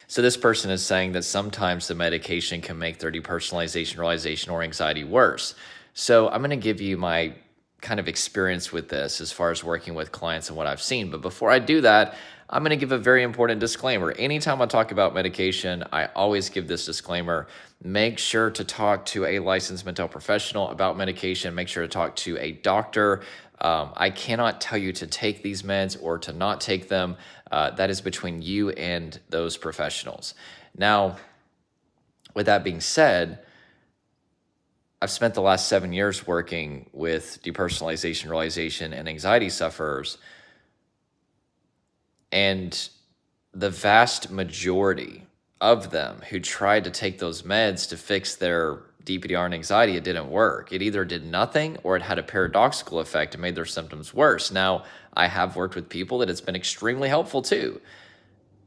So this person is saying that sometimes the medication can make their depersonalization, realization, or anxiety worse. So I'm going to give you my kind of experience with this as far as working with clients and what I've seen. But before I do that, I'm going to give a very important disclaimer. Anytime I talk about medication, I always give this disclaimer. Make sure to talk to a licensed mental health professional about medication. Make sure to talk to a doctor. I cannot tell you to take these meds or to not take them. That is between you and those professionals. Now, with that being said, I've spent the last 7 years working with depersonalization, realization, and anxiety sufferers. And the vast majority of them who tried to take those meds to fix their DPDR and anxiety, it didn't work. It either did nothing or it had a paradoxical effect and made their symptoms worse. Now, I have worked with people that it's been extremely helpful too,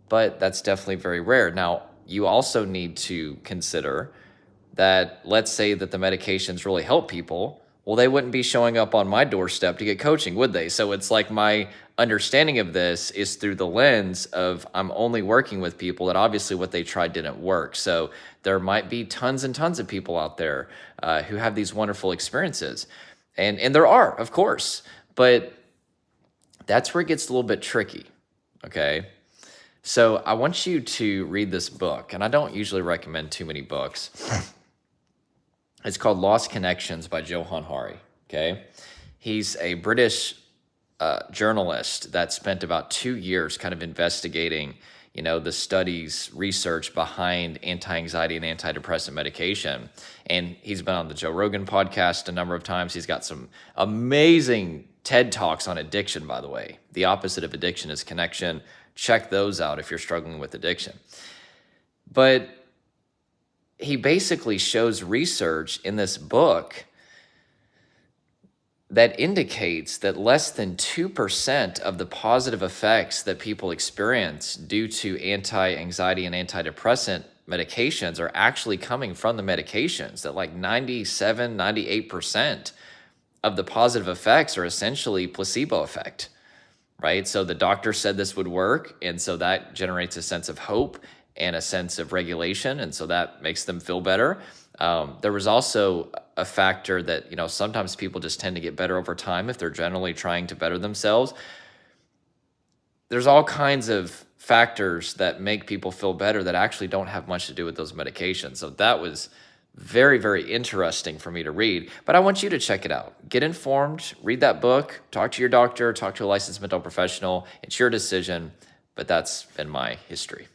but that's definitely very rare. Now, you also need to consider that, let's say that the medications really help people, well, they wouldn't be showing up on my doorstep to get coaching, would they? So it's like my understanding of this is through the lens of I'm only working with people that obviously what they tried didn't work. So there might be tons and tons of people out there who have these wonderful experiences. And there are, of course, but that's where it gets a little bit tricky, okay? So I want you to read this book, and I don't usually recommend too many books. It's called Lost Connections by Johann Hari, okay? He's a British journalist that spent about 2 years kind of investigating, the studies, research behind anti-anxiety and antidepressant medication. And he's been on the Joe Rogan podcast a number of times. He's got some amazing TED Talks on addiction, by the way. The opposite of addiction is connection. Check those out if you're struggling with addiction. But he basically shows research in this book that indicates that less than 2% of the positive effects that people experience due to anti-anxiety and antidepressant medications are actually coming from the medications, that like 97, 98% of the positive effects are essentially placebo effect, right? So the doctor said this would work, and so that generates a sense of hope and a sense of regulation, and so that makes them feel better. There was also a factor that, sometimes people just tend to get better over time if they're generally trying to better themselves. There's all kinds of factors that make people feel better that actually don't have much to do with those medications. So that was very, very interesting for me to read, but I want you to check it out. Get informed, read that book, talk to your doctor, talk to a licensed mental professional. It's your decision, but that's been my history.